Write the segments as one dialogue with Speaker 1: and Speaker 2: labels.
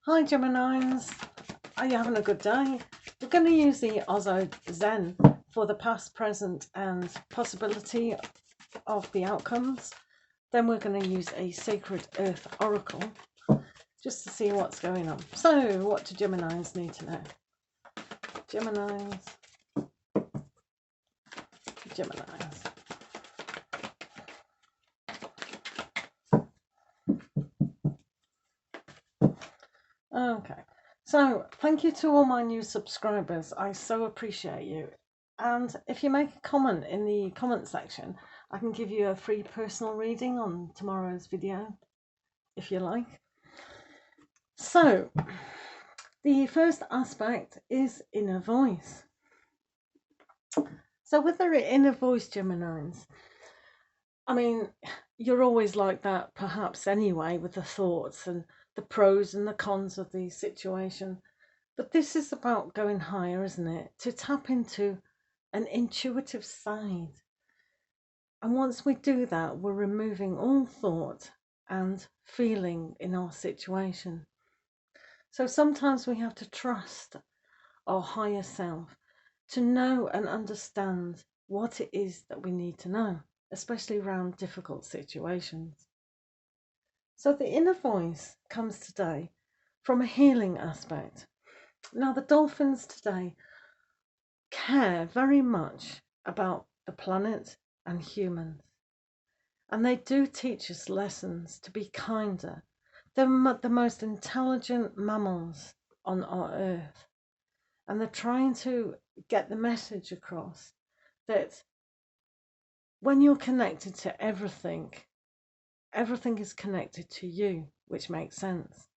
Speaker 1: Hi Geminis, are you having a good day? We're going to use the Ozo Zen for the past, present and possibility of the outcomes. Then we're going to use a Sacred Earth Oracle just to see what's going on. So what do Geminis need to know? Geminis. Okay, so thank you to all my new subscribers. I so appreciate you. And if you make a comment in the comment section, I can give you a free personal reading on tomorrow's video, if you like. So, the first aspect is inner voice. So with the inner voice, Geminis, I mean, you're always like that perhaps anyway, with the thoughts and the pros and the cons of the situation. But this is about going higher, isn't it? To tap into an intuitive side. And once we do that, we're removing all thought and feeling in our situation. So sometimes we have to trust our higher self to know and understand what it is that we need to know, especially around difficult situations. So the inner voice comes today from a healing aspect. Now, the dolphins today care very much about the planet and humans. And they do teach us lessons to be kinder. They're the most intelligent mammals on our earth. And they're trying to get the message across that when you're connected to everything, everything is connected to you, which makes sense.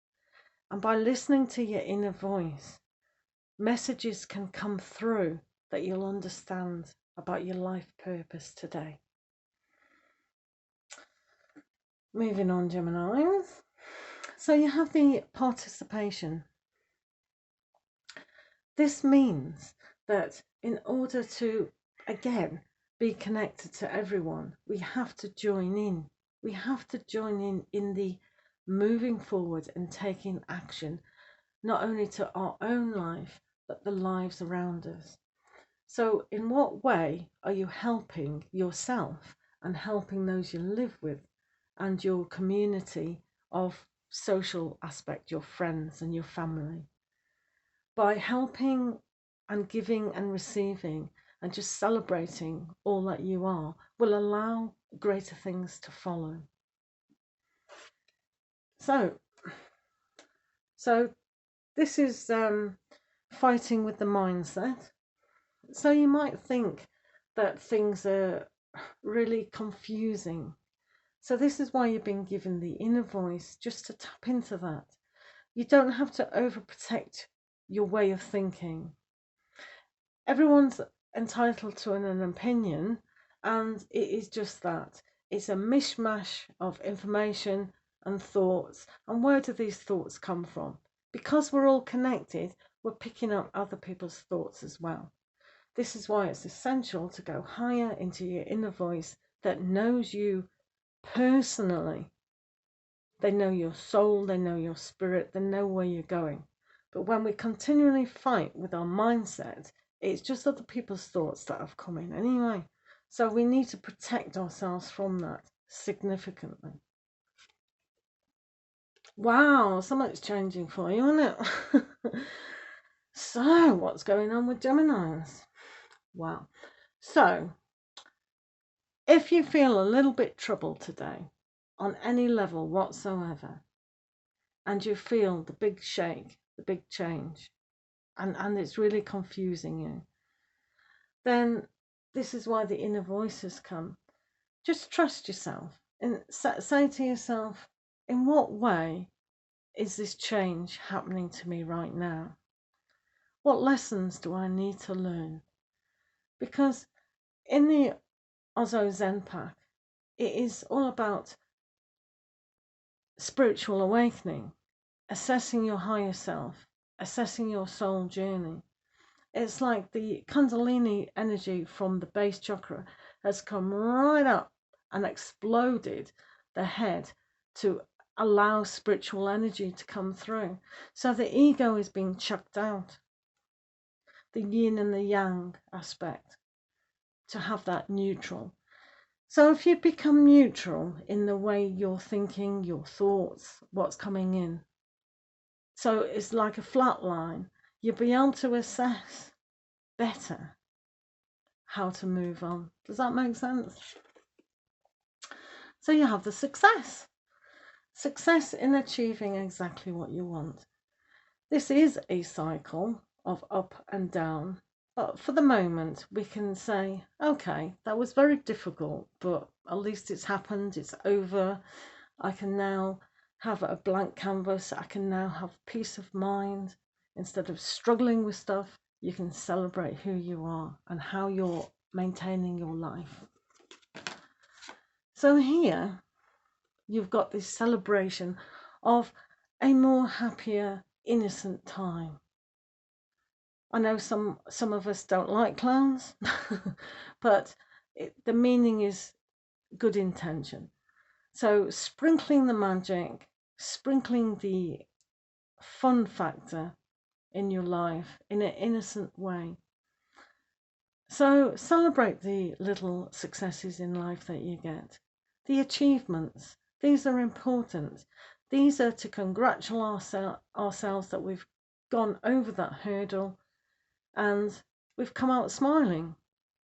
Speaker 1: And by listening to your inner voice, messages can come through that you'll understand about your life purpose today. Moving on, Geminis. So you have the participation. This means that in order to, again, be connected to everyone, we have to join in. We have to join in the moving forward and taking action, not only to our own life, but the lives around us. So in what way are you helping yourself and helping those you live with and your community of social aspect, your friends and your family? By helping and giving and receiving and just celebrating all that you are will allow greater things to follow. So this is fighting with the mindset. So you might think that things are really confusing. So this is why you've been given the inner voice, just to tap into that. You don't have to overprotect your way of thinking. Everyone's entitled to an opinion, and it is just that. It's a mishmash of information and thoughts. And where do these thoughts come from? Because we're all connected, we're picking up other people's thoughts as well. This is why it's essential to go higher into your inner voice that knows you personally. They know your soul, they know your spirit, they know where you're going. But when we continually fight with our mindset, it's just other people's thoughts that have come in anyway. So we need to protect ourselves from that significantly. Wow, so much changing for you, isn't it? So, what's going on with Geminis? Wow. So, if you feel a little bit troubled today, on any level whatsoever, and you feel the big shake, the big change, and it's really confusing you, then this is why the inner voices come. Just trust yourself and say to yourself, in what way is this change happening to me right now? What lessons do I need to learn? Because in the Ozo Zen pack, it is all about spiritual awakening, assessing your higher self, assessing your soul journey. It's like the Kundalini energy from the base chakra has come right up and exploded the head to allow spiritual energy to come through. So the ego is being chucked out, the yin and the yang aspect, to have that neutral. So if you become neutral in the way you're thinking, your thoughts, what's coming in, so it's like a flat line, you'll be able to assess better how to move on. Does that make sense? So you have the success in achieving exactly what you want. This is a cycle of up and down, but for the moment we can say, okay, that was very difficult, but at least it's happened, it's over. I can now have a blank canvas. I can now have peace of mind. Instead of struggling with stuff, you can celebrate who you are and how you're maintaining your life. So here you've got this celebration of a more happier, innocent time. I know some of us don't like clowns, but the meaning is good intention. So sprinkling the magic, sprinkling the fun factor in your life in an innocent way. So celebrate the little successes in life that you get, the achievements. These are important. These are to congratulate ourselves that we've gone over that hurdle and we've come out smiling.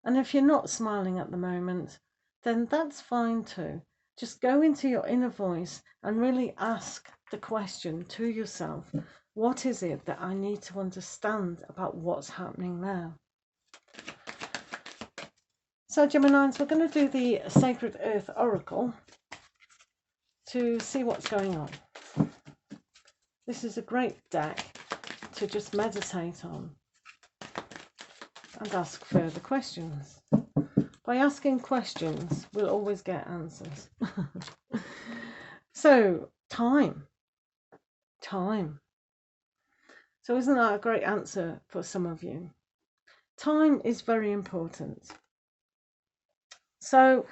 Speaker 1: And if you're not smiling at the moment, then that's fine too. Just go into your inner voice and really ask the question to yourself, what is it that I need to understand about what's happening now? So Geminis, we're going to do the Sacred Earth Oracle to see what's going on. This is a great deck to just meditate on and ask further questions. By asking questions, we'll always get answers. So, time. So isn't that a great answer for some of you? Time is very important. So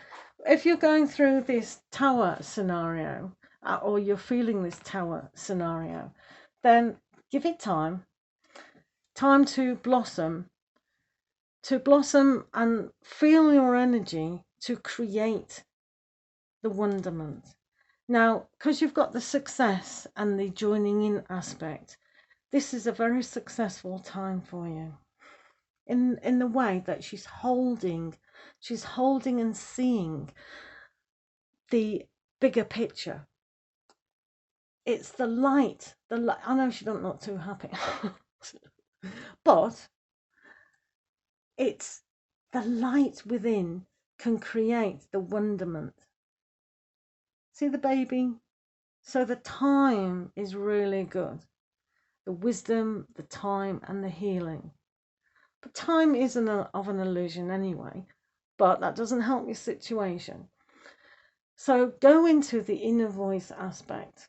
Speaker 1: if you're going through this tower scenario, or you're feeling this tower scenario, then give it time to blossom and feel your energy to create the wonderment. Now, because you've got the success and the joining in aspect, this is a very successful time for you. In the way that she's holding and seeing the bigger picture. It's the light. I know she don't look too happy, but it's the light within can create the wonderment. See the baby? So the time is really good. The wisdom, the time, and the healing. But time isn't of an illusion anyway, but that doesn't help your situation. So go into the inner voice aspect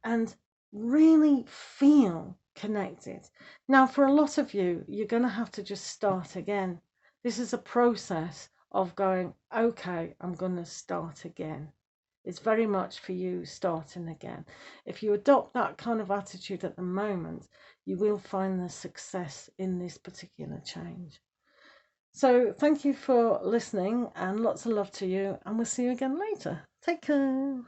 Speaker 1: and really feel connected. Now, for a lot of you, you're going to have to just start again. This is a process of going, okay, I'm going to start again. It's very much for you starting again. If you adopt that kind of attitude at the moment, you will find the success in this particular change. So thank you for listening and lots of love to you, and we'll see you again later. Take care.